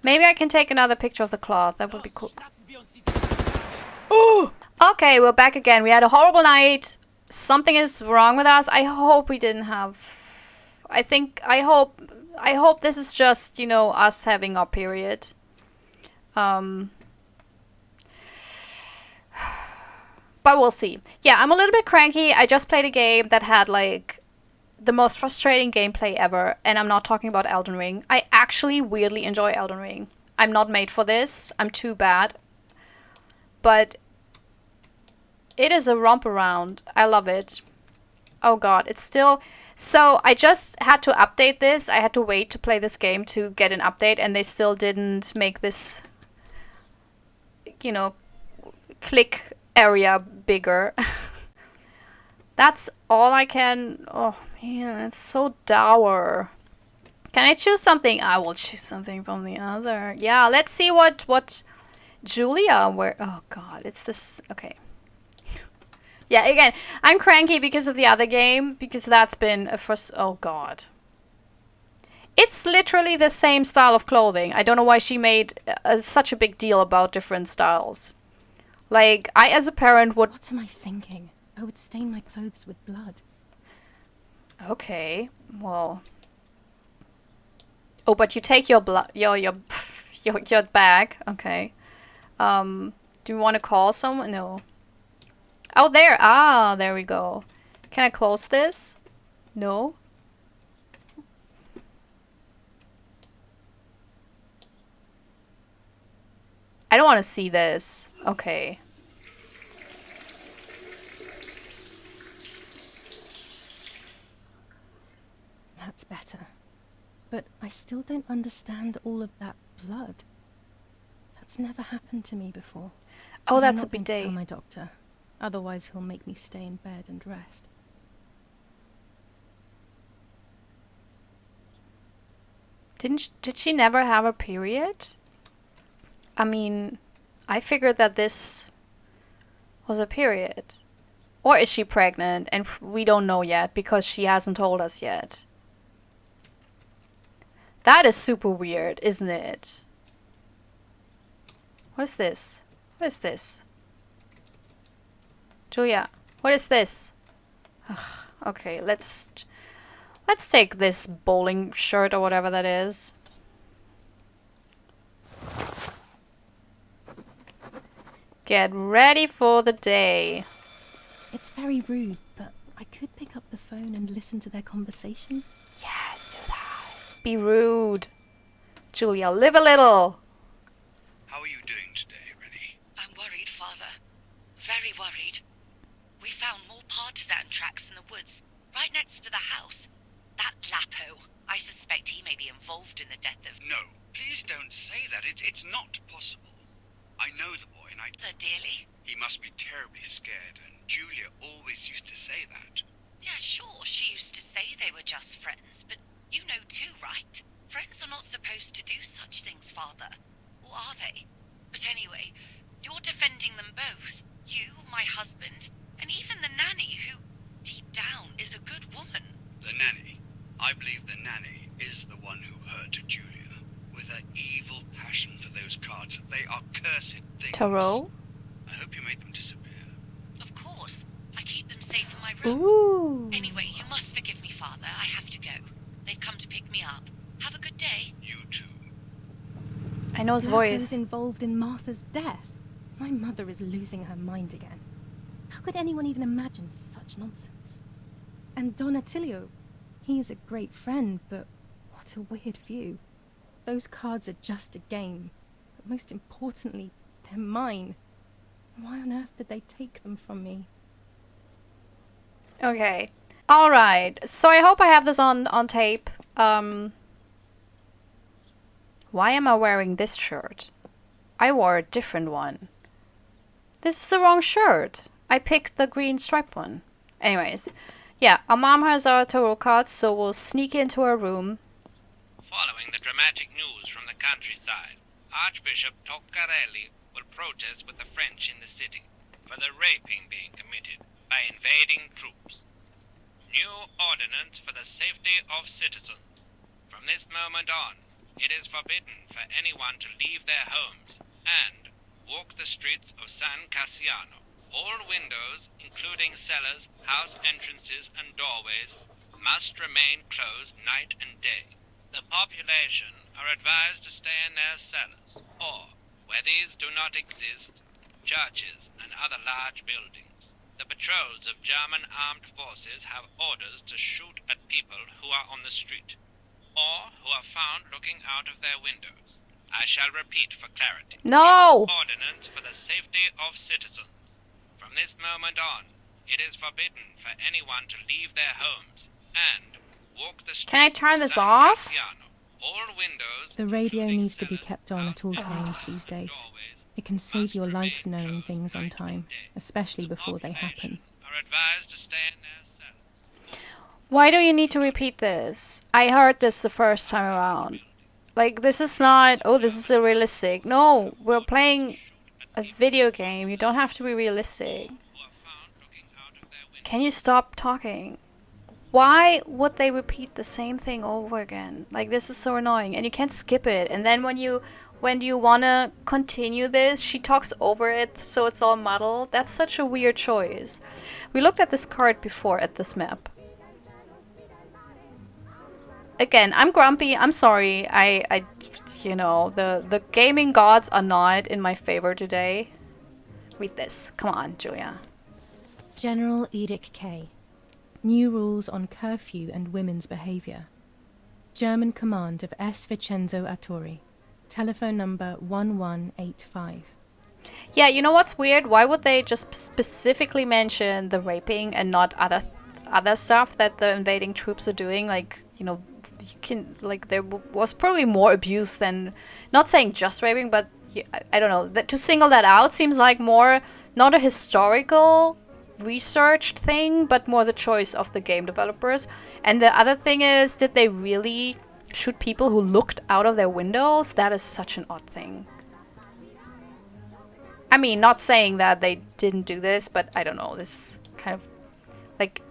Maybe I can take another picture of the cloth. That would be cool. Oh! Okay, we're back again. We had a horrible night. Something is wrong with us. I hope we didn't have... I hope this is just, you know, us having our period. But we'll see. Yeah, I'm a little bit cranky. I just played a game that had, like, the most frustrating gameplay ever. And I'm not talking about Elden Ring. I actually weirdly enjoy Elden Ring. I'm not made for this. I'm too bad. But it is a romp around. I love it. Oh god, it's still... So, I just had to update this. I had to wait to play this game to get an update. And they still didn't make this, you know, click area bigger. That's all I can... Oh man, it's so dour. Can I choose something? I will choose something from the other. Yeah, let's see what Julia... Where... Oh god, it's this... Okay. Yeah, again, I'm cranky because of the other game, because that's been a first... Oh god. It's literally the same style of clothing. I don't know why she made such a big deal about different styles. Like, I as a parent would... What am I thinking? I would stain my clothes with blood. Okay, well... Oh, but you take your blood... your bag. Okay. Do you want to call someone? No. Oh, there. Ah, there we go. Can I close this? No. I don't want to see this. Okay. That's better. But I still don't understand all of that blood. That's never happened to me before. Oh, that's a I'm not big going to day. tell my doctor. Otherwise he'll make me stay in bed and rest. Did she never have a period? I mean, I figured that this was a period. Or is she pregnant and we don't know yet because she hasn't told us yet? That is super weird, isn't it? What is this? What is this? Julia, what is this? Ugh, okay, let's take this bowling shirt or whatever that is. Get ready for the day. It's very rude, but I could pick up the phone and listen to their conversation. Yes, do that. Be rude. Julia, live a little. How are you doing today, Rennie? I'm worried, Father. Very worried. We found more partisan tracks in the woods, right next to the house. That Lapo, I suspect he may be involved in the death of... No, please don't say that. It's not possible. I know the boy and The dearly. He must be terribly scared, and Julia always used to say that. Yeah, sure, she used to say they were just friends, but you know too, right? Friends are not supposed to do such things, Father. Or are they? But anyway, you're defending them both. You, my husband, and even the nanny who, deep down, is a good woman. The nanny. I believe the nanny is the one who hurt Julia. With her evil passion for those cards. They are cursed things. Tarot? I hope you made them disappear. Of course. I keep them safe in my room. Ooh. Anyway, you must forgive me, Father. I have to go. They've come to pick me up. Have a good day. You too. I know his Lapo's voice. involved in Martha's death. My mother is losing her mind again. How could anyone even imagine such nonsense? And Don Attilio, he is a great friend, but what a weird view. Those cards are just a game, but most importantly, they're mine. Why on earth did they take them from me? Okay. Alright. So I hope I have this on tape. Why am I wearing this shirt? I wore a different one. This is the wrong shirt. I picked the green striped one. Anyways. Yeah, our mom has our tarot cards, so we'll sneak into her room. Following the dramatic news from the countryside, Archbishop Toccarelli will protest with the French in the city for the raping being committed by invading troops. New ordinance for the safety of citizens. From this moment on, it is forbidden for anyone to leave their homes and walk the streets of San Cassiano. All windows, including cellars, house entrances, and doorways, must remain closed night and day. The population are advised to stay in their cellars, or, where these do not exist, churches and other large buildings. The patrols of German armed forces have orders to shoot at people who are on the street, or who are found looking out of their windows. I shall repeat for clarity. No! Ordinance for the safety of citizens. From this moment on, it is forbidden for anyone to leave their homes and walk the streets. Can I turn of this San off? Cassiano. All windows, The radio including needs to be cellars, kept on at all house times entrances, these days. and doorways It can save must your remain life knowing closed things on night time, and day. especially The before they happen. population are advised to stay in their cells. Why do you need to repeat this? I heard this the first time around. Like, this is not, oh, this is realistic. No, we're playing a video game. You don't have to be realistic. Can you stop talking? Why would they repeat the same thing over again? Like, this is so annoying, and you can't skip it. And then when you wanna continue this, she talks over it, so it's all muddled. That's such a weird choice. We looked at this card before at this map. Again, I'm grumpy. I'm sorry. I you know, the gaming gods are not in my favor today. Read this. Come on, Julia. General Edict K. New rules on curfew and women's behavior. German command of S. Vincenzo Attori. Telephone number 1185. Yeah, you know what's weird? Why would they just specifically mention the raping and not other stuff that the invading troops are doing? Like, you know, you can, like, there was probably more abuse than, not saying just raping, but I don't know. To single that out seems like more not a historical researched thing, but more the choice of the game developers. And the other thing is, did they really shoot people who looked out of their windows? That is such an odd thing. I mean, not saying that they didn't do this, but I don't know. This kind of, like,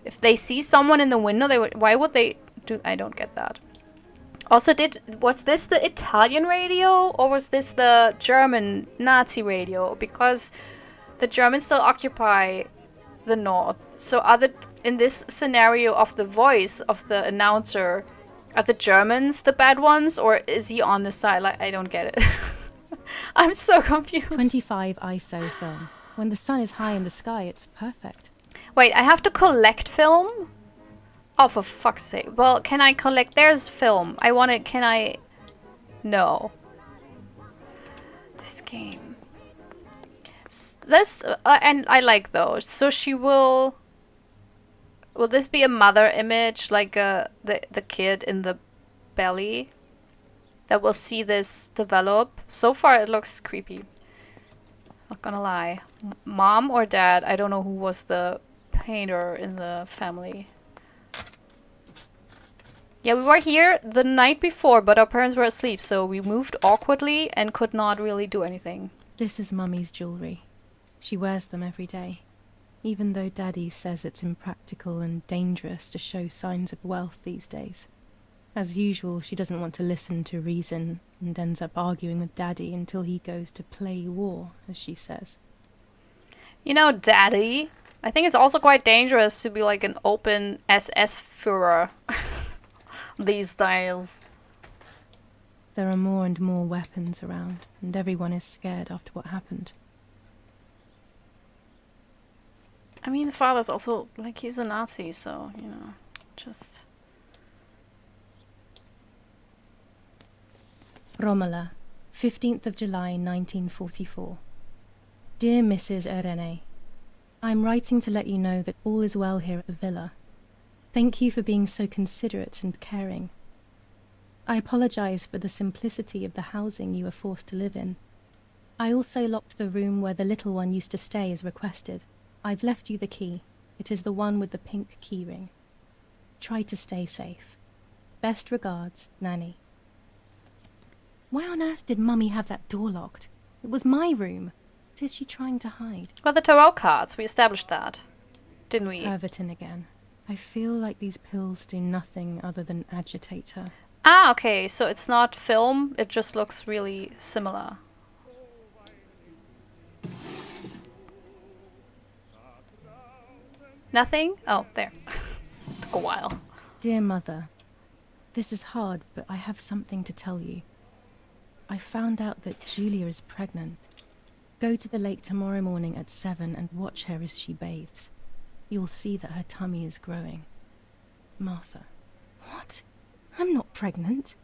if they see someone in the window, why would they do? I don't get that. Also, was this the Italian radio or was this the German Nazi radio? Because the Germans still occupy the north. So in this scenario of the voice of the announcer, are the Germans the bad ones, or is he on the side? Like, I don't get it. I'm so confused. 25 ISO film. When the sun is high in the sky, it's perfect. Wait, I have to collect film? Oh, for fuck's sake. Well, can I collect? There's film. Can I? No. This game. This, and I like those. So she will this be a mother image, like the kid in the belly that will see this develop? So far it looks creepy. Not gonna lie. Mom or dad? I don't know who was the painter in the family. Yeah, we were here the night before, but our parents were asleep, so we moved awkwardly and could not really do anything. This is Mummy's jewellery. She wears them every day, even though Daddy says it's impractical and dangerous to show signs of wealth these days. As usual, she doesn't want to listen to reason and ends up arguing with Daddy until he goes to play war, as she says. You know, Daddy, I think it's also quite dangerous to be like an open SS Führer these days. There are more and more weapons around, and everyone is scared after what happened. I mean, the father's also, like, he's a Nazi, so, you know, just... Romola, 15th of July 1944. Dear Mrs. Irene, I'm writing to let you know that all is well here at the villa. Thank you for being so considerate and caring. I apologize for the simplicity of the housing you were forced to live in. I also locked the room where the little one used to stay as requested. I've left you the key. It is the one with the pink keyring. Try to stay safe. Best regards, Nanny. Why on earth did Mummy have that door locked? It was my room. What is she trying to hide? Well, the tarot cards, we established that, didn't we? Pervertin again. I feel like these pills do nothing other than agitate her. Ah, okay, so it's not film, it just looks really similar. Nothing? Oh, there. Took a while. Dear Mother, this is hard, but I have something to tell you. I found out that Julia is pregnant. Go to the lake tomorrow morning at 7 and watch her as she bathes. You'll see that her tummy is growing. Martha. What? I'm not pregnant.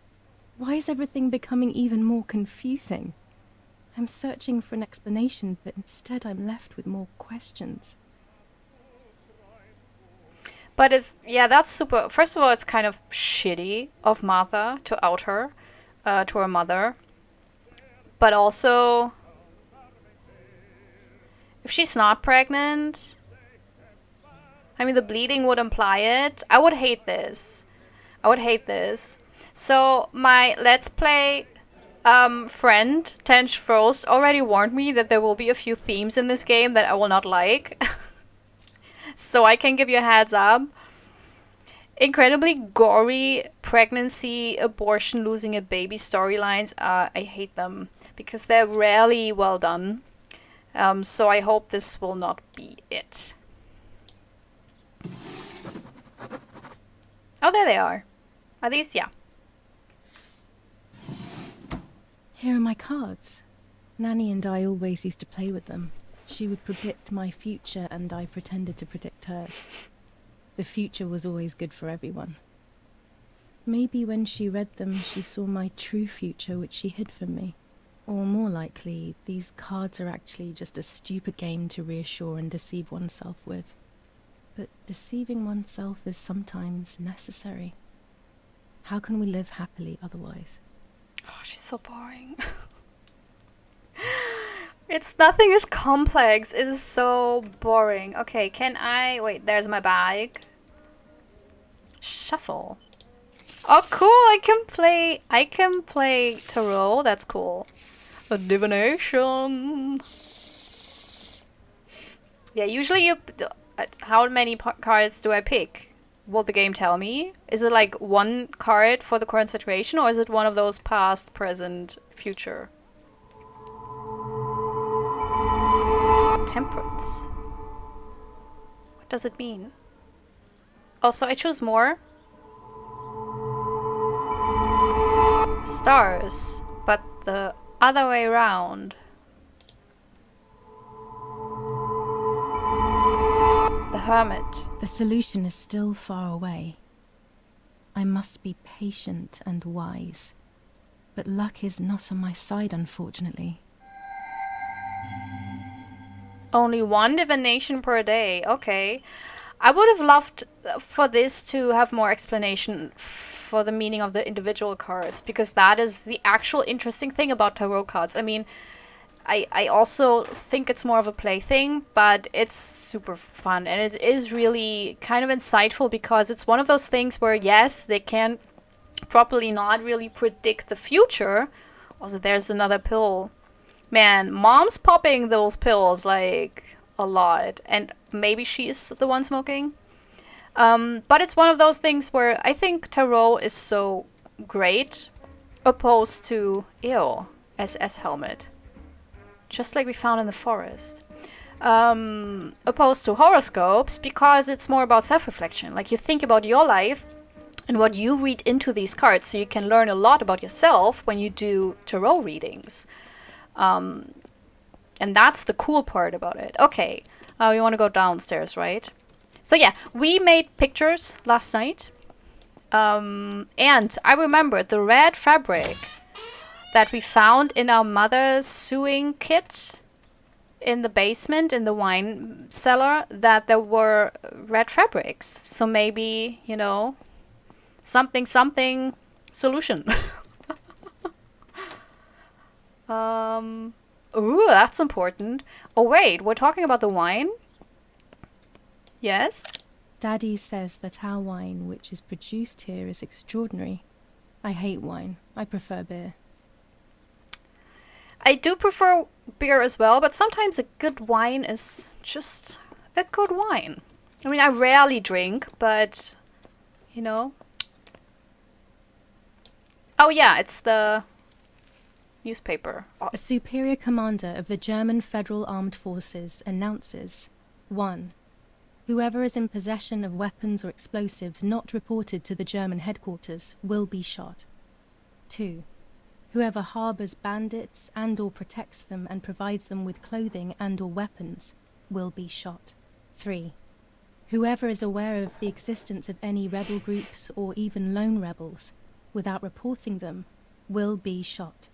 Why is everything becoming even more confusing? I'm searching for an explanation, but instead I'm left with more questions. But if, yeah, that's super. First of all, it's kind of shitty of Martha to out her to her mother. But also, if she's not pregnant, I mean, the bleeding would imply it. I would hate this. I would hate this. So, my Let's Play friend, Tench Frost, already warned me that there will be a few themes in this game that I will not like. So, I can give you a heads up. Incredibly gory pregnancy, abortion, losing a baby storylines. I hate them because they're rarely well done. So I hope this will not be it. Oh, there they are. Are these? Yeah. Here are my cards. Nanny and I always used to play with them. She would predict my future and I pretended to predict hers. The future was always good for everyone. Maybe when she read them, she saw my true future, which she hid from me. Or more likely, these cards are actually just a stupid game to reassure and deceive oneself with. But deceiving oneself is sometimes necessary. How can we live happily otherwise? Oh, she's so boring. It's nothing is complex. It is so boring. Okay, can I... Wait, there's my bag. Shuffle. Oh, cool. I can play tarot. That's cool. A divination. Yeah, usually you... How many cards do I pick? Will the game tell me? Is it like one card for the current situation, or is it one of those past, present, future? Temperance. What does it mean? Oh, so I choose more? Stars, but the other way around. The Hermit. The solution is still far away. I must be patient and wise. But luck is not on my side, unfortunately. Only one divination per day. Okay. I would have loved for this to have more explanation for the meaning of the individual cards, because that is the actual interesting thing about tarot cards. I mean, I also think it's more of a plaything, but it's super fun, and it is really kind of insightful because it's one of those things where, yes, they can properly not really predict the future. Also, there's another pill. Man, mom's popping those pills like a lot, and maybe she's the one smoking. But it's one of those things where I think tarot is so great opposed to SS helmet, just like we found in the forest. Opposed to horoscopes, because it's more about self-reflection. Like, you think about your life and what you read into these cards, so you can learn a lot about yourself when you do tarot readings. And that's the cool part about it. Okay, we want to go downstairs, right? So yeah, we made pictures last night. And I remember the red fabric that we found in our mother's sewing kit in the basement, in the wine cellar, that there were red fabrics. So maybe, you know, something solution. Ooh, that's important. Oh wait, we're talking about the wine? Yes? Daddy says that our wine, which is produced here, is extraordinary. I hate wine. I prefer beer. I do prefer beer as well, but sometimes a good wine is just a good wine. I mean, I rarely drink, but, you know. Oh yeah, it's the newspaper. Oh, A superior commander of the German Federal Armed Forces announces 1. Whoever is in possession of weapons or explosives not reported to the German headquarters will be shot. 2. Whoever harbors bandits and or protects them and provides them with clothing and or weapons will be shot. 3. Whoever is aware of the existence of any rebel groups or even lone rebels without reporting them will be shot.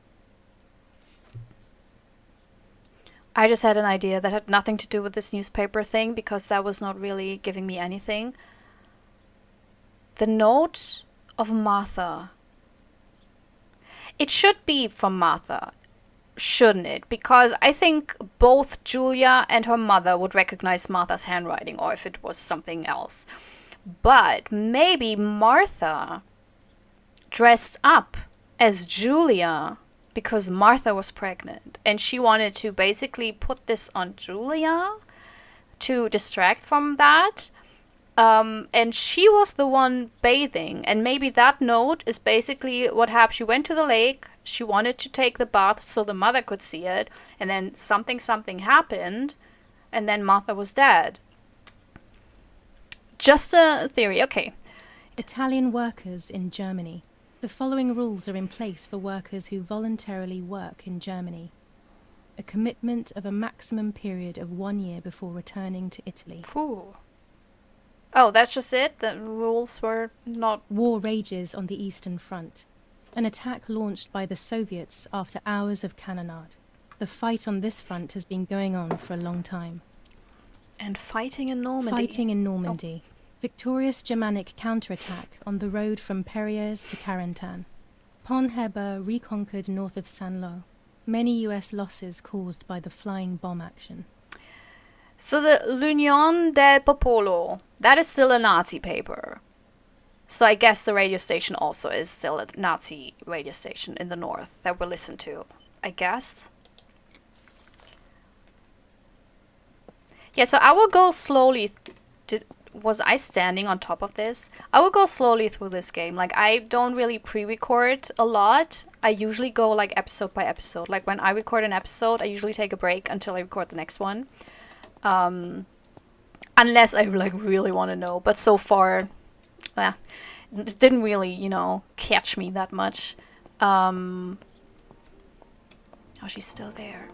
I just had an idea that had nothing to do with this newspaper thing because that was not really giving me anything. The note of Martha. It should be from Martha, shouldn't it? Because I think both Julia and her mother would recognize Martha's handwriting, or if it was something else. But maybe Martha dressed up as Julia because Martha was pregnant and she wanted to basically put this on Julia to distract from that. And she was the one bathing, and maybe that note is basically what happened. She went to the lake, she wanted to take the bath so the mother could see it, and then something happened, and then Martha was dead. Just a theory, okay. Italian workers in Germany. The following rules are in place for workers who voluntarily work in Germany. A commitment of a maximum period of 1 year before returning to Italy. Ooh. Oh, that's just it? The rules were not... War rages on the Eastern Front. An attack launched by the Soviets after hours of cannonade. The fight on this front has been going on for a long time. And fighting in Normandy. Victorious Germanic counterattack on the road from Perriers to Carentan. Pont Heber reconquered north of Saint-Lô. Many US losses caused by the flying bomb action. So the L'Unione del Popolo, that is still a Nazi paper. So I guess the radio station also is still a Nazi radio station in the north that we'll listen to, I guess. Yeah, so I will go slowly. Was I standing on top of this? I will go slowly through this game. Like, I don't really pre-record a lot. I usually go like episode by episode. Like when I record an episode, I usually take a break until I record the next one. Unless I like really want to know, but so far, it didn't really, catch me that much. Oh, she's still there.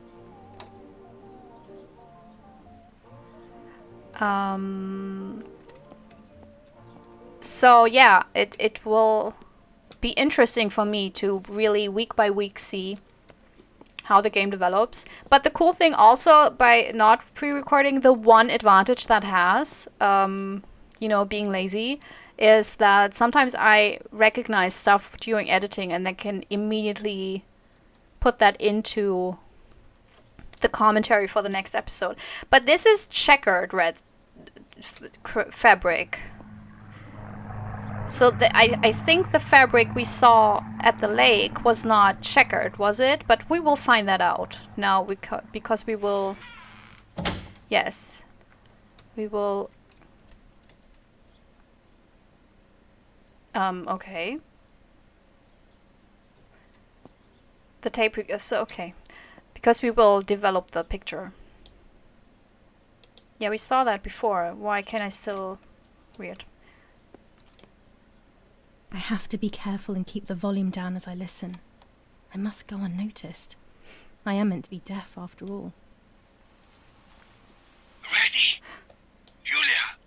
So yeah, it will be interesting for me to really week by week see how the game develops. But the cool thing also, by not pre-recording, the one advantage that has, being lazy, is that sometimes I recognize stuff during editing and then can immediately put that into the commentary for the next episode. But this is checkered red fabric. So I think the fabric we saw at the lake was not checkered, was it? But we will find that out now because we will... Yes. We will... Okay. The tape... So, okay. Because we will develop the picture. Yeah, we saw that before. Why can I still... Weird. I have to be careful and keep the volume down as I listen. I must go unnoticed. I am meant to be deaf after all. Ready? Julia?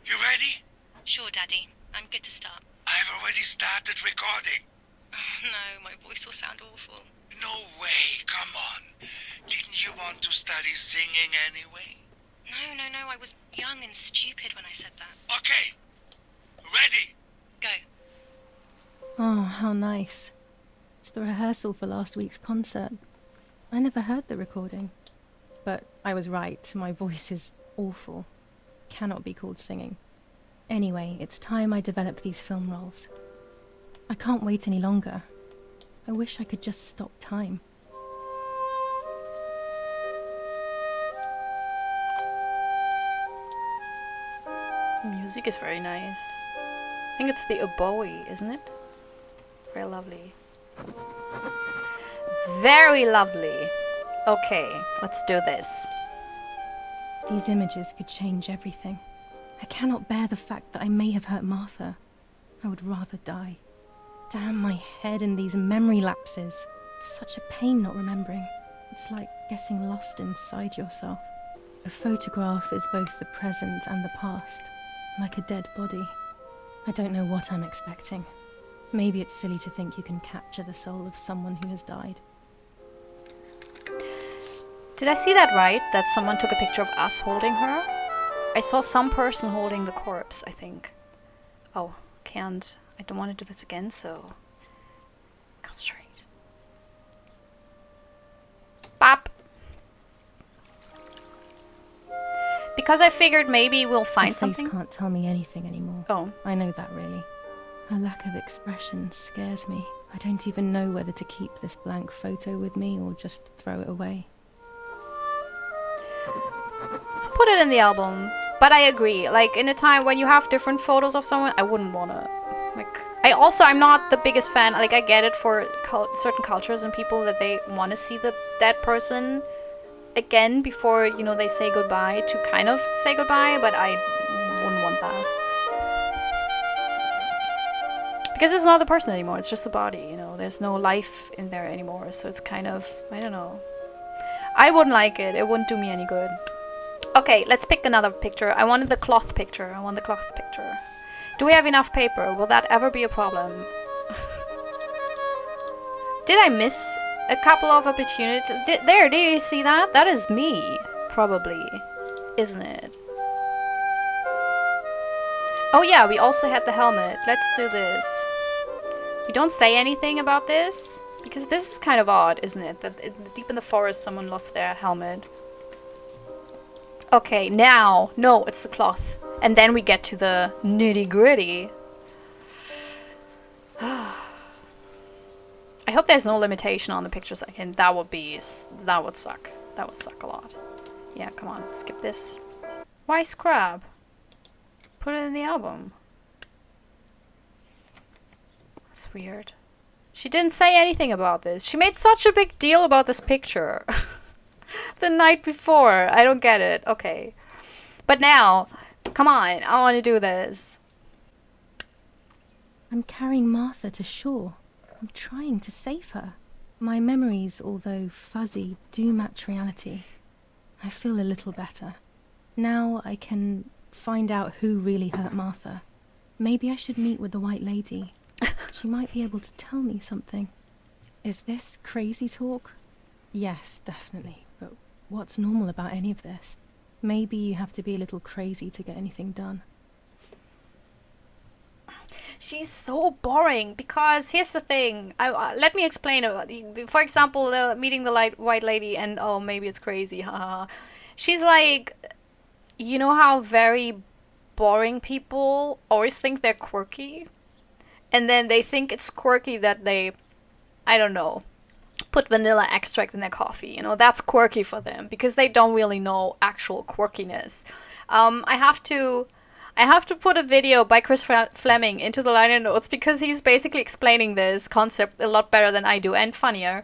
You ready? Sure, Daddy. I'm good to start. I've already started recording. Oh, no, my voice will sound awful. No way, come on. Didn't you want to study singing anyway? No, I was young and stupid when I said that. Okay. Ready? Go. Oh, how nice. It's the rehearsal for last week's concert. I never heard the recording. But I was right, my voice is awful. Cannot be called singing. Anyway, it's time I develop these film roles. I can't wait any longer. I wish I could just stop time. The music is very nice. I think it's the oboe, isn't it? Very lovely. Very lovely. Okay, let's do this. These images could change everything. I cannot bear the fact that I may have hurt Martha. I would rather die. Damn my head and these memory lapses. It's such a pain not remembering. It's like getting lost inside yourself. A photograph is both the present and the past, like a dead body. I don't know what I'm expecting. Maybe it's silly to think you can capture the soul of someone who has died. Did I see that right? That someone took a picture of us holding her? I saw some person holding the corpse, I think. Oh, can't. I don't want to do this again, so... Concentrate. Bop! Because I figured maybe we'll find something. Her face can't tell me anything anymore. Oh. I know that, really. Her lack of expression scares me. I don't even know whether to keep this blank photo with me or just throw it away. Put it in the album. But I agree. Like, in a time when you have different photos of someone, I wouldn't want to... Like, I'm not the biggest fan. Like, I get it for certain cultures and people that they want to see the dead person again before, you know, they say goodbye, to kind of say goodbye, but I wouldn't want that. Because it's not the person anymore, it's just the body, you know, there's no life in there anymore, so it's kind of, I don't know. I wouldn't like it, it wouldn't do me any good. Okay, let's pick another picture. I wanted the cloth picture, Do we have enough paper? Will that ever be a problem? Did I miss a couple of opportunities? There, do you see that? That is me, probably, isn't it? Oh yeah, we also had the helmet. Let's do this. We don't say anything about this, because this is kind of odd, isn't it? That deep in the forest someone lost their helmet. Okay, now, no, it's the cloth. And then we get to the nitty-gritty. I hope there's no limitation on the pictures I can. That would suck. That would suck a lot. Yeah, come on, skip this. Why scrap? Put it in the album. That's weird. She didn't say anything about this. She made such a big deal about this picture. The night before. I don't get it. Okay. But now, come on, I want to do this. I'm carrying Martha to shore. I'm trying to save her. My memories, although fuzzy, do match reality. I feel a little better. Now I can find out who really hurt Martha. Maybe I should meet with the White Lady. She might be able to tell me something. Is this crazy talk? Yes, definitely. But what's normal about any of this? Maybe you have to be a little crazy to get anything done. She's so boring, because here's the thing. Let me explain. For example, meeting the White Lady and, oh, maybe it's crazy, haha. She's like, you know how very boring people always think they're quirky? And then they think it's quirky that they, I don't know, put vanilla extract in their coffee. You know, that's quirky for them, because they don't really know actual quirkiness. I have to put a video by Chris Fleming into the liner notes, because he's basically explaining this concept a lot better than I do, and funnier.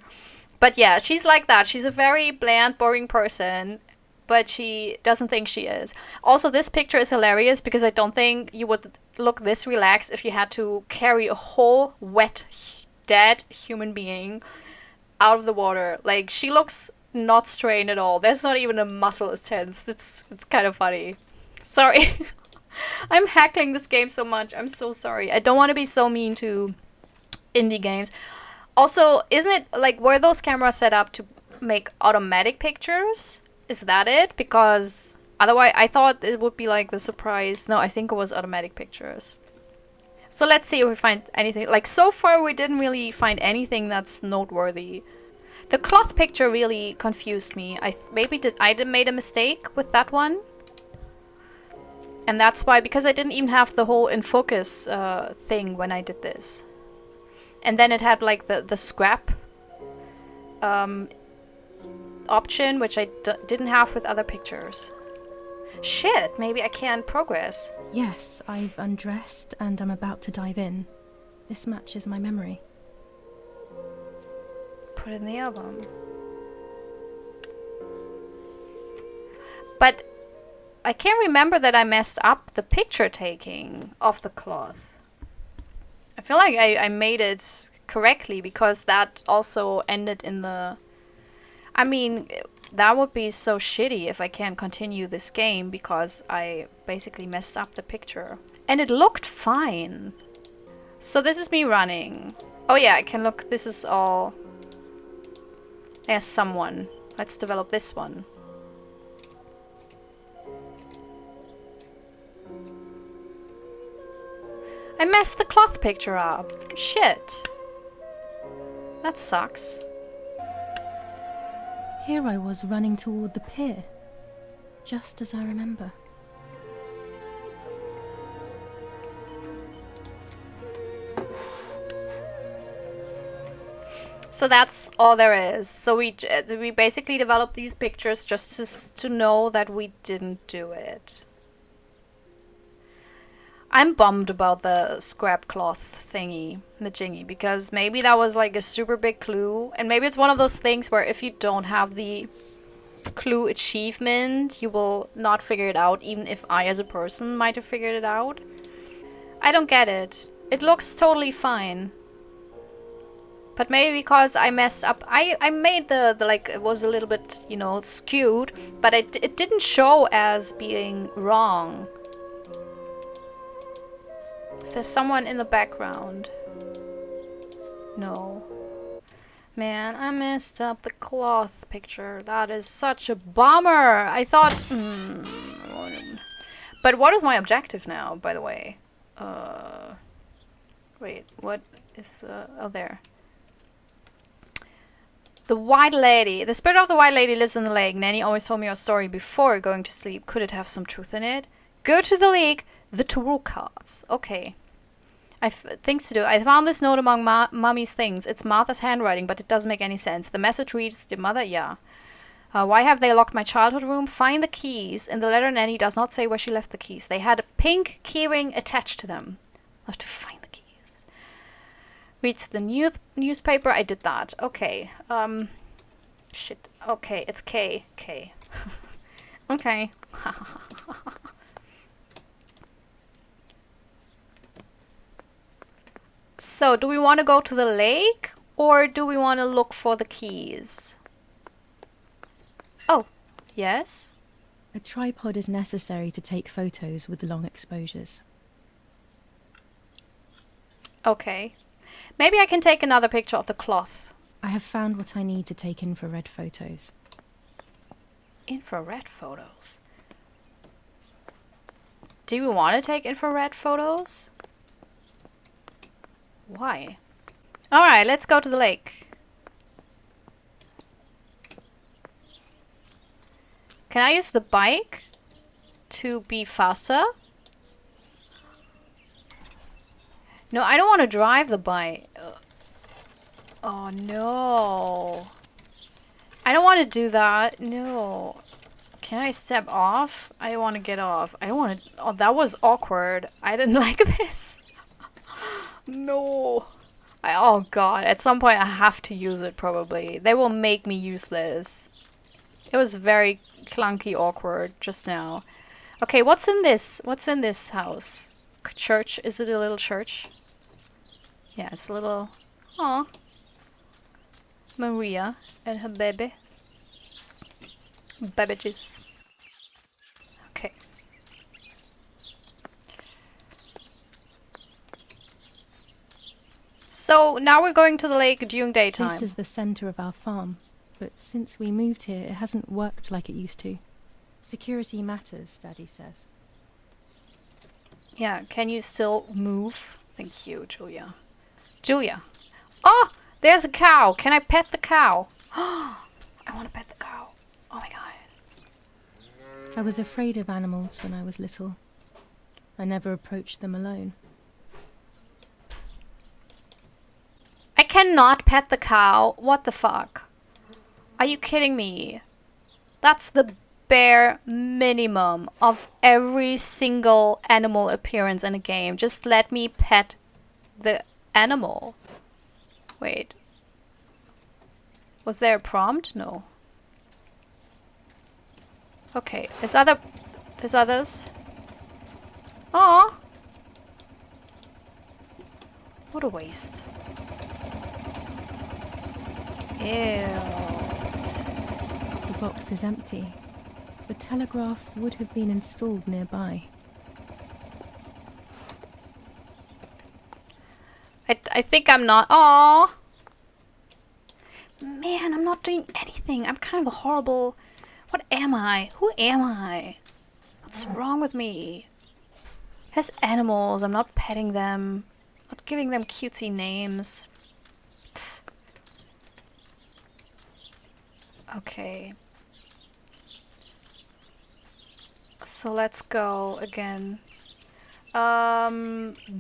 But yeah, she's like that. She's a very bland, boring person, but she doesn't think she is. Also, this picture is hilarious, because I don't think you would look this relaxed if you had to carry a whole wet, dead human being out of the water. Like, she looks not strained at all. There's not even a muscle is tense. It's kind of funny. Sorry. I'm heckling this game so much. I'm so sorry. I don't want to be so mean to indie games. Also, isn't it, like, were those cameras set up to make automatic pictures? Is that it? Because otherwise, I thought it would be like the surprise. No, I think it was automatic pictures. So let's see if we find anything. Like, so far we didn't really find anything that's noteworthy. The cloth picture really confused me. I made a mistake with that one. And that's why, because I didn't even have the whole in focus thing when I did this. And then it had like the scrap option, which I didn't have with other pictures. Shit, maybe I can progress. Yes, I've undressed and I'm about to dive in. This matches my memory. put it in the album. But I can't remember that I messed up the picture taking of the cloth. I feel like I made it correctly because that also ended in the... I mean, that would be so shitty if I can't continue this game because I basically messed up the picture. And it looked fine. So this is me running. Oh yeah, I can look. This is all... There's someone. Let's develop this one. I messed the cloth picture up. Shit. That sucks. Here I was running toward the pier, just as I remember. So that's all there is. So we basically developed these pictures just to know that we didn't do it. I'm bummed about the scrap cloth thingy, majingy, because maybe that was like a super big clue, and maybe it's one of those things where if you don't have the clue achievement, you will not figure it out, even if I as a person might have figured it out. I don't get it. It looks totally fine. But maybe because I messed up, I made the like, it was a little bit, you know, skewed, but it didn't show as being wrong. Is there someone in the background? No. Man, I messed up the cloth picture. That is such a bummer. I thought... But what is my objective now, by the way? Wait, what is the... Oh, there. The White Lady. The spirit of the White Lady lives in the lake. Nanny always told me your story before going to sleep. Could it have some truth in it? Go to the lake. The tarot cards. Okay. I've things to do. I found this note among Mommy's things. It's Martha's handwriting, but it doesn't make any sense. The message reads, "Dear Mother, yeah. Why have they locked my childhood room? Find the keys." In the letter, Nanny does not say where she left the keys. They had a pink keyring attached to them. I'll have to find the keys. Reads the newspaper. I did that. Okay. Shit. Okay, it's K. K. Okay. So, do we want to go to the lake, or do we want to look for the keys? Oh, yes? A tripod is necessary to take photos with long exposures. Okay. Maybe I can take another picture of the cloth. I have found what I need to take infrared photos. Infrared photos? Do we want to take infrared photos? Why? Alright, let's go to the lake. Can I use the bike to be faster? No, I don't want to drive the bike. Oh no. I don't want to do that. No. Can I step off? I want to get off. I don't want to... Oh, that was awkward. I didn't like this. No. Oh god, at some point I have to use it probably. They will make me use this. It was very clunky awkward just now. Okay, what's in this? What's in this house? Church? Is it a little church? Yeah, it's a little... Aw. Maria and her baby. Baby Jesus. Okay. So now we're going to the lake during daytime. This is the center of our farm, but since we moved here, it hasn't worked like it used to. Security matters, Daddy says. Yeah, can you still move? Thank you, Julia. Julia. Oh, there's a cow. Can I pet the cow? I want to pet the cow. Oh my god. I was afraid of animals when I was little. I never approached them alone. I cannot pet the cow. What the fuck? Are you kidding me? That's the bare minimum of every single animal appearance in a game. Just let me pet the animal. Wait. Was there a prompt? No. Okay, there's others. Aw! What a waste. Ew. The box is empty. The telegraph would have been installed nearby. I think I'm not. Aw! Man, I'm not doing anything. I'm kind of a horrible... What am I? Who am I? What's wrong with me? Has animals. I'm not petting them. Not giving them cutesy names. Tsk. Okay. So let's go again.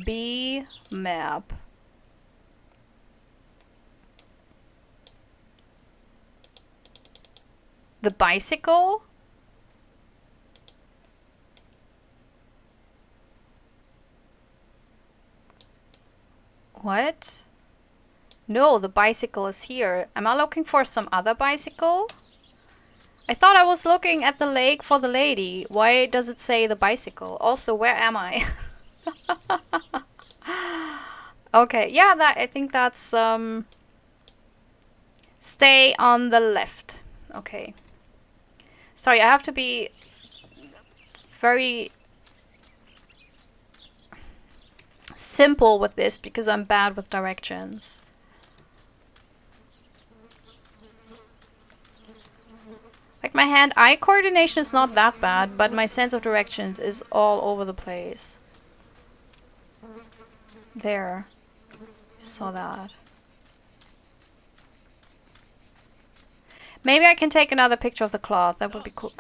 B map. The bicycle? What? No, the bicycle is here. Am I looking for some other bicycle? I thought I was looking at the lake for the lady. Why does it say the bicycle? Also, where am I? Okay, yeah, I think that's stay on the left. Okay. Sorry, I have to be very simple with this because I'm bad with directions. Like my hand-eye coordination is not that bad, but my sense of directions is all over the place. There. Saw that. Maybe I can take another picture of the cloth. That would be cool.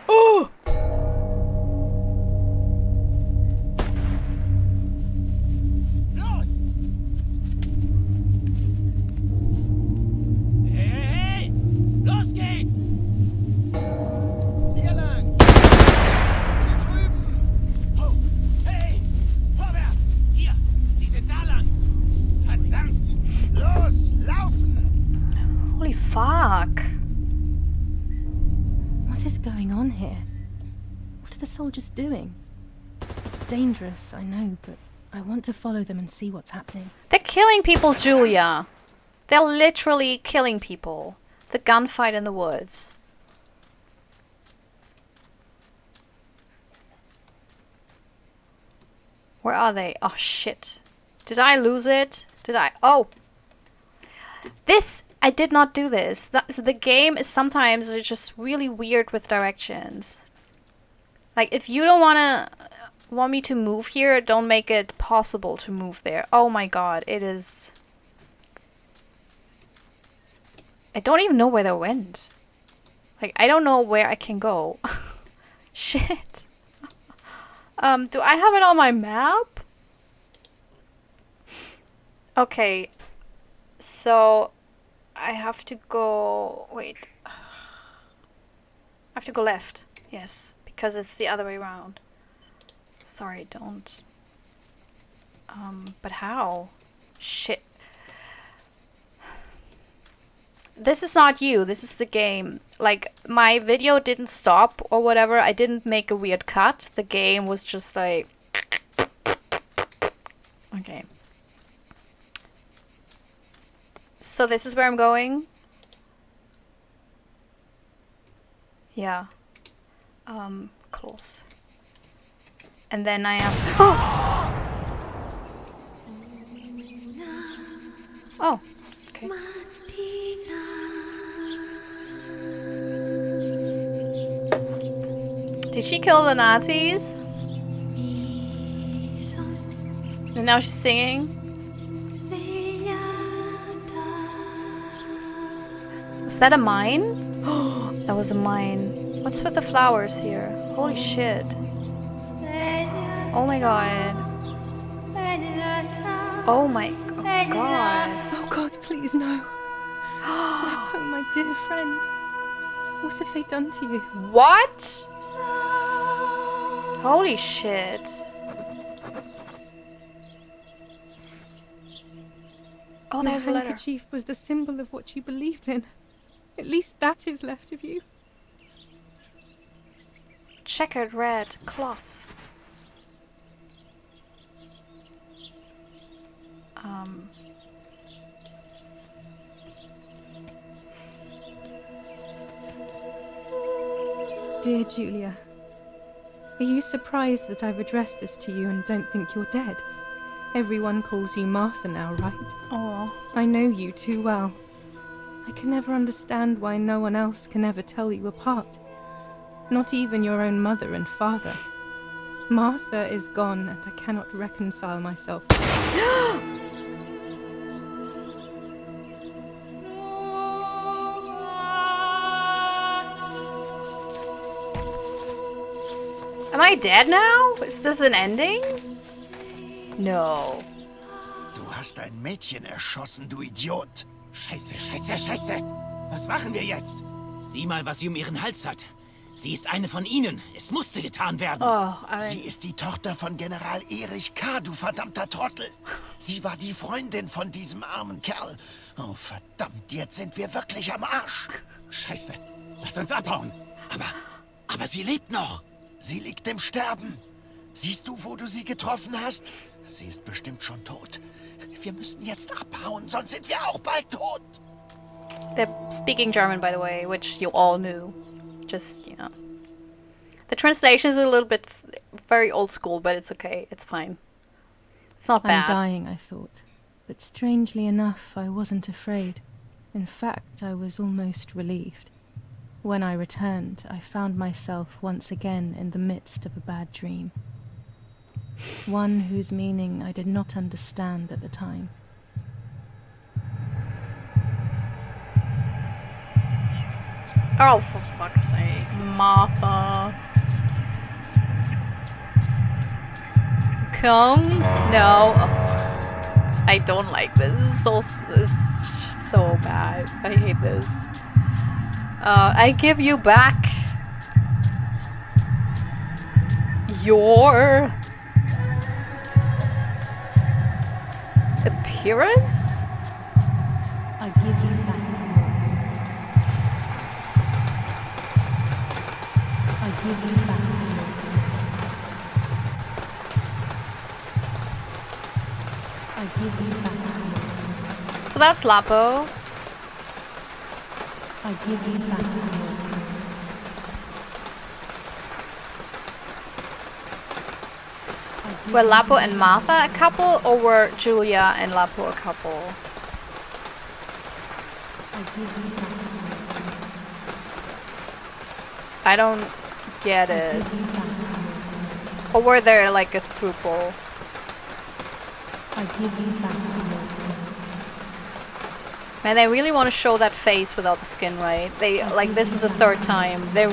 Oh! Hey! Los geht's! Hier lang! Hier drüben! Oh! Hey! Vorwärts! Hier! Sie sind da lang! Verdammt! Los! Laufen! Holy fuck. What is going on here? What are the soldiers doing? It's dangerous, I know, but I want to follow them and see what's happening. They're killing people, Julia. They're literally killing people. The gunfight in the woods. Where are they? Oh shit. Did I lose it? Did I? Oh. This, I did not do this. The game is sometimes just really weird with directions. Like, if you don't want me to move here, don't make it possible to move there. Oh my god, it is... I don't even know where they went. Like, I don't know where I can go. Shit. Do I have it on my map? Okay. So, I have to go... Wait. I have to go left. Yes. Because it's the other way around. Sorry, don't. But how? Shit. This is not you. This is the game. Like, my video didn't stop or whatever. I didn't make a weird cut. The game was just like... Okay. So this is where I'm going? Yeah. Close. And then I have... Oh! Oh, okay. Did she kill the Nazis? And now she's singing? Was that a mine? Oh, that was a mine. What's with the flowers here? Holy shit. Oh my god. Oh my god. Oh God, please no. Oh, my dear friend. What have they done to you? What? Holy shit. Oh, Your there's a letter. handkerchief was the symbol of what you believed in. At least that is left of you. Checkered red cloth. Dear Julia, are you surprised that I've addressed this to you and don't think you're dead? Everyone calls you Martha now, right? Oh. I know you too well. I can never understand why no one else can ever tell you apart. Not even your own mother and father. Martha is gone, and I cannot reconcile myself. Am I dead now? Is this an ending? No. Du hast ein Mädchen erschossen, du Idiot. Scheiße, scheiße, scheiße. Was machen wir jetzt? Sieh mal, was sie um ihren Hals hat. Sie ist eine von ihnen. Es musste getan werden. Oh, Sie ist die Tochter von General Erich K., du verdammter Trottel. Sie war die Freundin von diesem armen Kerl. Oh, verdammt, jetzt sind wir wirklich am Arsch. Scheiße. Lass uns abhauen. Aber sie lebt noch. Sie liegt im Sterben. Siehst du, wo du sie getroffen hast? Sie ist bestimmt schon tot. Wir müssen jetzt abhauen, sonst sind wir auch bald tot. they're speaking German, by the way, which you all knew. Just, you know. The translation is a little bit very old school, but it's okay. It's fine. It's not bad. I'm dying, I thought. But strangely enough, I wasn't afraid. In fact, I was almost relieved. When I returned, I found myself once again in the midst of a bad dream. One whose meaning I did not understand at the time. Oh, for fuck's sake. Martha. Come? No. Oh. I don't like this. This is so bad. I hate this. I give you back your appearance? I give you back your words. I give you back your words. I give you back your words. So that's Lapo. I give you back your words. Were Lapo and Martha a couple, or were Julia and Lapo a couple? I give you back your words. I don't get I it. give you back your words. Or were there like a throuple? I give you back your words. Man, they really want to show that face without the skin, right? They like this is the third time. They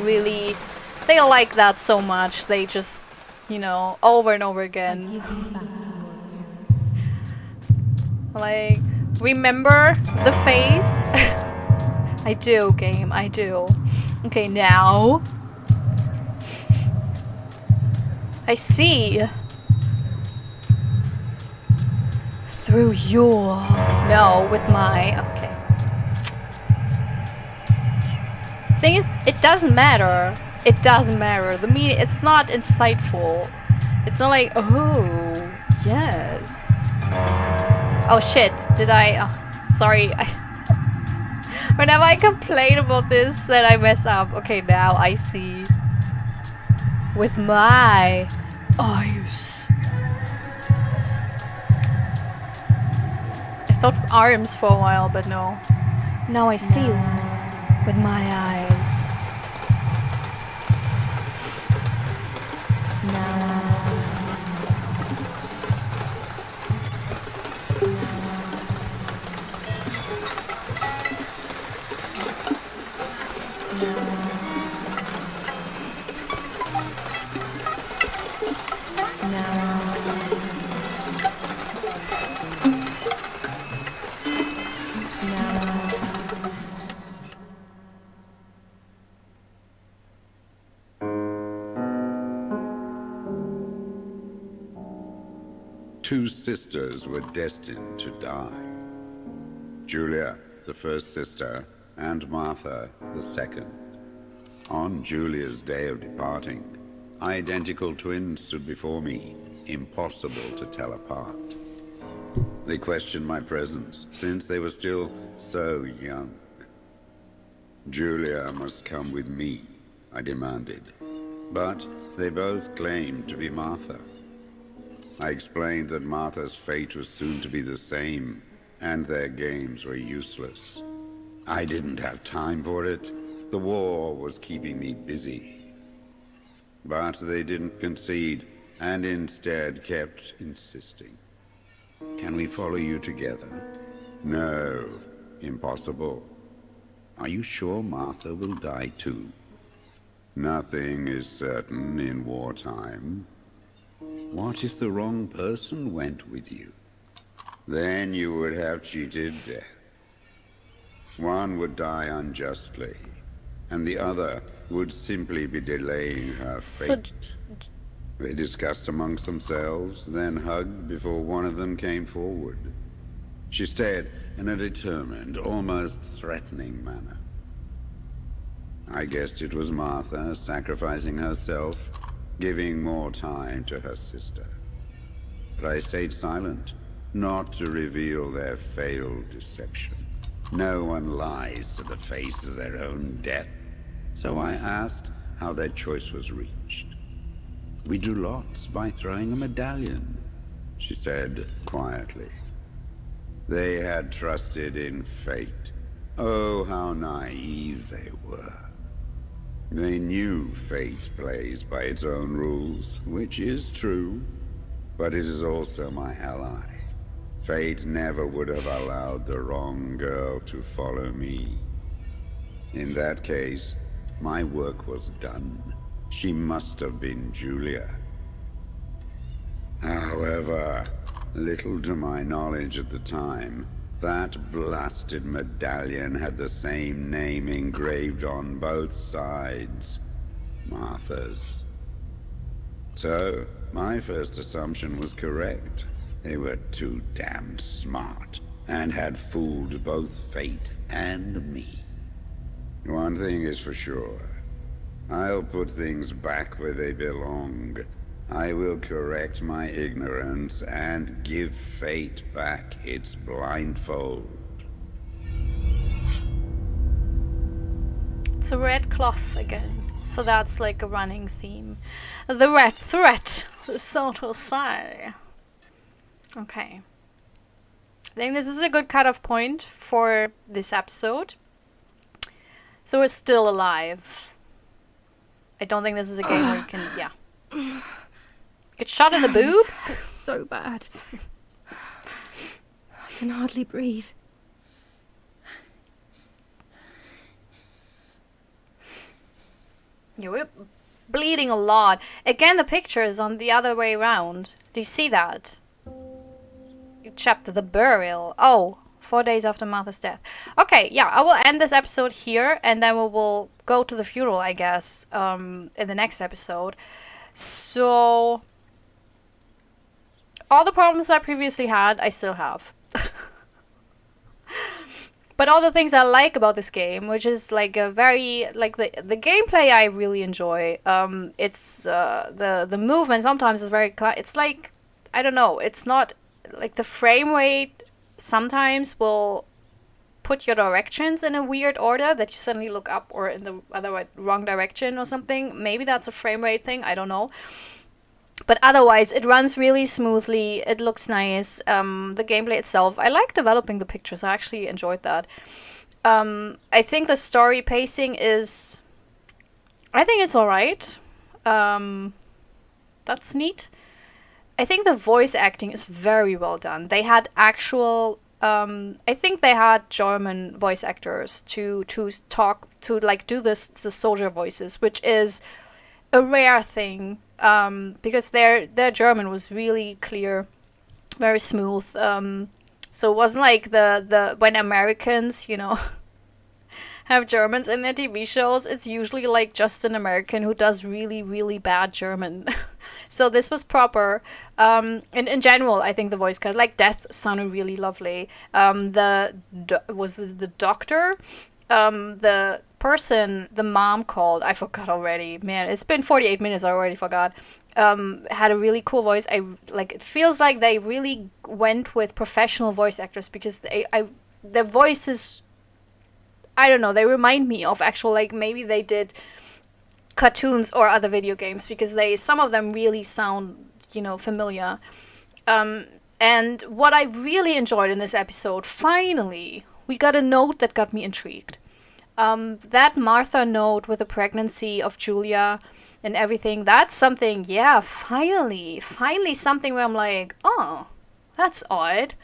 like that so much. They just, you know, over and over I again. give you back your appearance. Like, remember the face? I do, game. I do. Okay, now I see through your with my okay. Thing is, it doesn't matter. It doesn't matter. The meaning, it's not insightful. It's not like, oh, yes. Oh shit, did I? Oh, sorry. Whenever I complain about this, then I mess up. Okay, now I see. With my eyes. I thought arms for a while, but no. Now I see with my eyes. Two sisters were destined to die. Julia, the first sister, and Martha, the second. On Julia's day of departing, identical twins stood before me, impossible to tell apart. They questioned my presence, since they were still so young. Julia must come with me, I demanded. But they both claimed to be Martha. I explained that Martha's fate was soon to be the same, and their games were useless. I didn't have time for it. The war was keeping me busy. But they didn't concede, and instead kept insisting. Can we follow you together? No, impossible. Are you sure Martha will die too? Nothing is certain in wartime. What if the wrong person went with you? Then you would have cheated death. One would die unjustly, and the other would simply be delaying her fate. They discussed amongst themselves, then hugged before one of them came forward. She stared in a determined, almost threatening manner. I guessed it was Martha sacrificing herself, giving more time to her sister. But I stayed silent, not to reveal their failed deception. No one lies to the face of their own death. So I asked how their choice was reached. We drew lots by throwing a medallion, she said quietly. They had trusted in fate. Oh, how naive they were. They knew fate plays by its own rules, which is true, but it is also my ally. Fate never would have allowed the wrong girl to follow me. In that case, my work was done. She must have been Julia. However, little to my knowledge at the time, that blasted medallion had the same name engraved on both sides. Martha's. So, my first assumption was correct. They were too damn smart, and had fooled both fate and me. One thing is for sure. I'll put things back where they belong. I will correct my ignorance and give fate back its blindfold. It's a red cloth again. So that's like a running theme. The red threat, so to say. Okay. I think this is a good cutoff point for this episode. So we're still alive. I don't think this is a game where you can, get shot in the boob. It's so bad. I can hardly breathe. You're bleeding a lot. Again, the picture is on the other way around. Do you see that? Chapter the burial. Oh, 4 days after Martha's death. Okay, yeah, I will end this episode here, and then we will go to the funeral, I guess, in the next episode. So, all the problems I previously had, I still have. But all the things I like about this game, which is like a very, like the gameplay I really enjoy. It's, the movement sometimes is very, it's like, I don't know, it's not, like the frame rate sometimes will put your directions in a weird order that you suddenly look up or in the other wrong direction or something. Maybe that's a frame rate thing, I don't know. But otherwise, it runs really smoothly. It looks nice. The gameplay itself, I like developing the pictures. I actually enjoyed that. I think the story pacing is, I think it's alright. That's neat. I think the voice acting is very well done. They had actual, I think they had German voice actors to talk, to like do the soldier voices, which is a rare thing, because their German was really clear, very smooth. So it wasn't like the when Americans, you know, have Germans in their TV shows, it's usually like just an American who does really, really bad German. So this was proper. And in general, I think the voice cast, like Death, sounded really lovely. Was the doctor, the person the mom called, I forgot already. Man, it's been 48 minutes. I already forgot. Had a really cool voice. It feels like they really went with professional voice actors because their voices, I don't know, they remind me of actual, like, maybe they did cartoons or other video games because some of them really sound, familiar. And what I really enjoyed in this episode, finally, we got a note that got me intrigued. That Martha note with the pregnancy of Julia and everything, that's something, finally something where I'm like, oh, that's odd.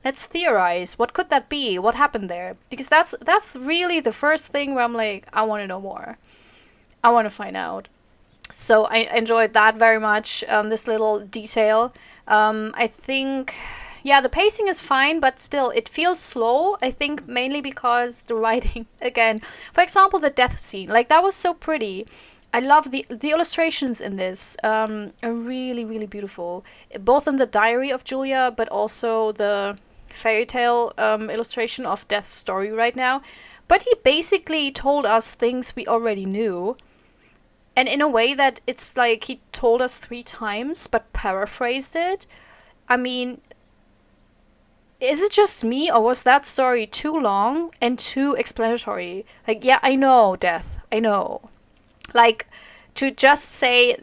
Let's theorize. What could that be? What happened there? Because that's really the first thing where I'm like, I want to know more. I want to find out. So I enjoyed that very much, this little detail. I think, the pacing is fine, but still, it feels slow. I think mainly because the writing, again, for example, the death scene, like, that was so pretty. I love the illustrations in this, are really, really beautiful. Both in the diary of Julia, but also the fairy tale illustration of Death's story right now. But he basically told us things we already knew. And in a way that it's like he told us 3 times, but paraphrased it. I mean, is it just me, or was that story too long and too explanatory? Like, yeah, I know, Death. I know. Like, to just say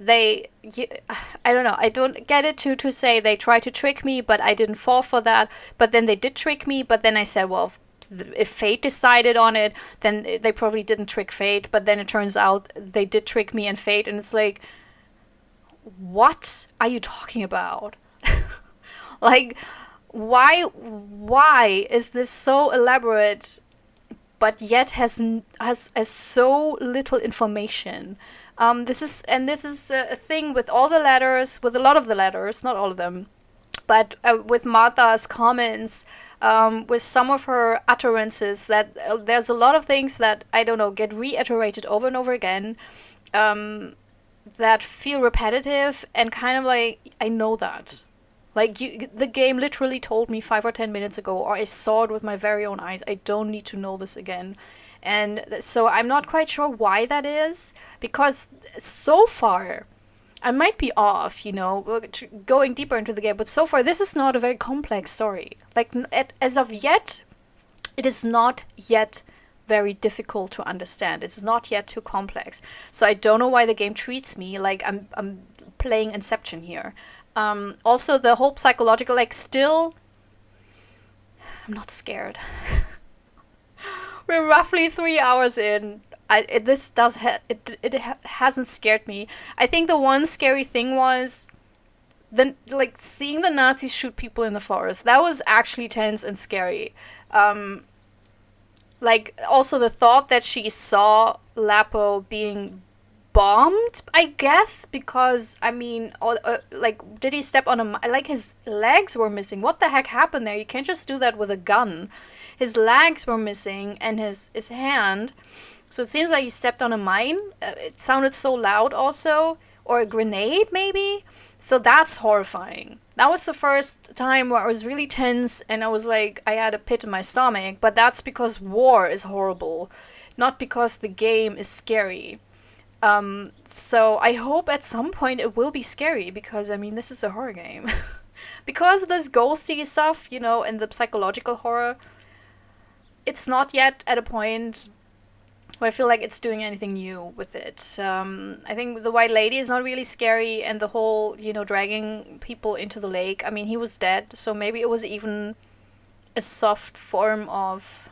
I don't know, I don't get it to say they tried to trick me, but I didn't fall for that. But then they did trick me, but then I said, well, if fate decided on it, then they probably didn't trick fate. But then it turns out they did trick me and fate, and it's like, what are you talking about? Like, why is this so elaborate, but yet has so little information? This is a thing with all the letters, with a lot of the letters, not all of them, but with Martha's comments, with some of her utterances, that there's a lot of things that, I don't know, get reiterated over and over again, that feel repetitive and kind of like, I know that. Like, the game literally told me 5 or 10 minutes ago, or I saw it with my very own eyes. I don't need to know this again. And so I'm not quite sure why that is, because so far, I might be off, going deeper into the game, but so far this is not a very complex story. Like, as of yet, it is not yet very difficult to understand. It's not yet too complex. So I don't know why the game treats me like I'm playing Inception here. Also, the whole psychological, like, still, I'm not scared. We're roughly 3 hours in. It hasn't scared me. I think the one scary thing was seeing the Nazis shoot people in the forest. That was actually tense and scary. Also the thought that she saw Lapo being bombed, I guess, because, I mean, did he step on his legs were missing. What the heck happened there? You can't just do that with a gun. His legs were missing and his hand. So it seems like he stepped on a mine. It sounded so loud also. Or a grenade, maybe? So that's horrifying. That was the first time where I was really tense and I was like, I had a pit in my stomach. But that's because war is horrible. Not because the game is scary. So I hope at some point it will be scary, because, I mean, this is a horror game. Because of this ghosty stuff, and the psychological horror, it's not yet at a point where I feel like it's doing anything new with it. I think the White Lady is not really scary, and the whole, dragging people into the lake, I mean, he was dead, so maybe it was even a soft form of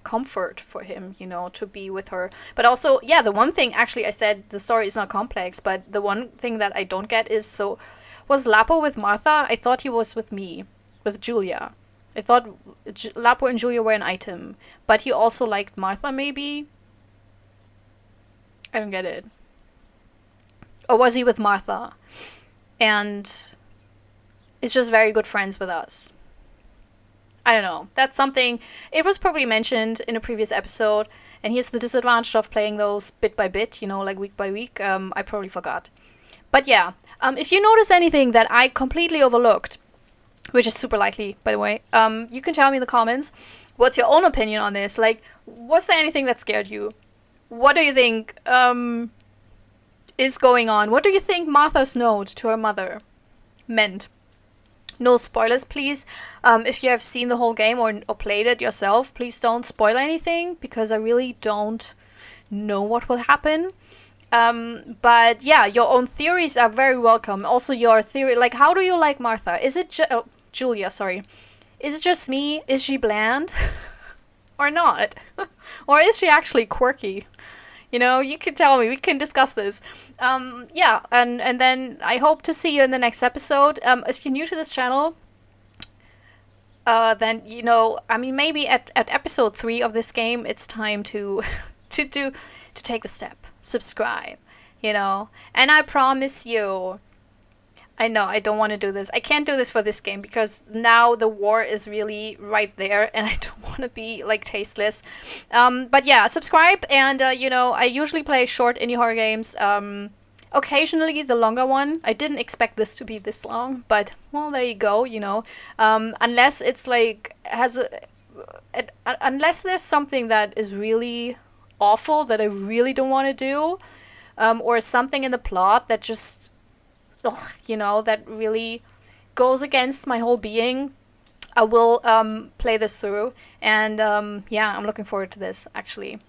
comfort for him, to be with her. But also, the one thing, actually, I said the story is not complex, but the one thing that I don't get is, so, was Lapo with Martha? I thought he was with me, with Julia. I thought Lapo and Julia were an item, but he also liked Martha, maybe? I don't get it. Or was he with Martha? And is just very good friends with us? I don't know. That's something, it was probably mentioned in a previous episode, and here's the disadvantage of playing those bit by bit, like week by week. I probably forgot. But yeah, if you notice anything that I completely overlooked, which is super likely, by the way, you can tell me in the comments. What's your own opinion on this? Like, was there anything that scared you? What do you think is going on? What do you think Martha's note to her mother meant? No spoilers, please. If you have seen the whole game or played it yourself, please don't spoil anything, because I really don't know what will happen. But yeah, your own theories are very welcome. Also, your theory, like, how do you like Martha? Is it Julia, sorry. Is it just me? Is she bland? Or not? Or is she actually quirky? You know, you can tell me. We can discuss this. Yeah, and then I hope to see you in the next episode. If you're new to this channel, then, you know, I mean, maybe at episode 3 of this game, it's time to to take the step. Subscribe, you know. And I promise you, I know I don't want to do this. I can't do this for this game because now the war is really right there and I don't want to be like tasteless. But yeah, subscribe, and you know, I usually play short indie horror games. Occasionally the longer one. I didn't expect this to be this long, but well, there you go, you know. Unless it's like unless there's something that is really awful that I really don't want to do, or something in the plot that just, you know, that really goes against my whole being, I will play this through. And yeah, I'm looking forward to this, actually.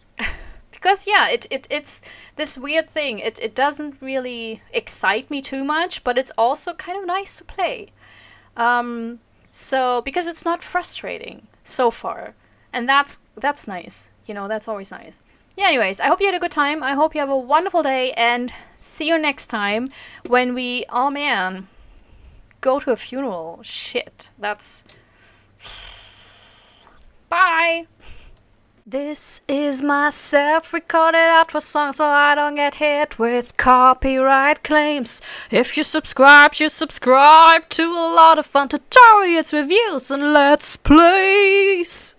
Because yeah, it's this weird thing. It doesn't really excite me too much, but it's also kind of nice to play. So because it's not frustrating so far, and that's nice. You know, that's always nice. Yeah, anyways, I hope you had a good time. I hope you have a wonderful day, and see you next time when we, oh man, go to a funeral. Shit, that's... Bye! This is my self-recorded outro song so I don't get hit with copyright claims. If you subscribe to a lot of fun tutorials, reviews, and let's plays.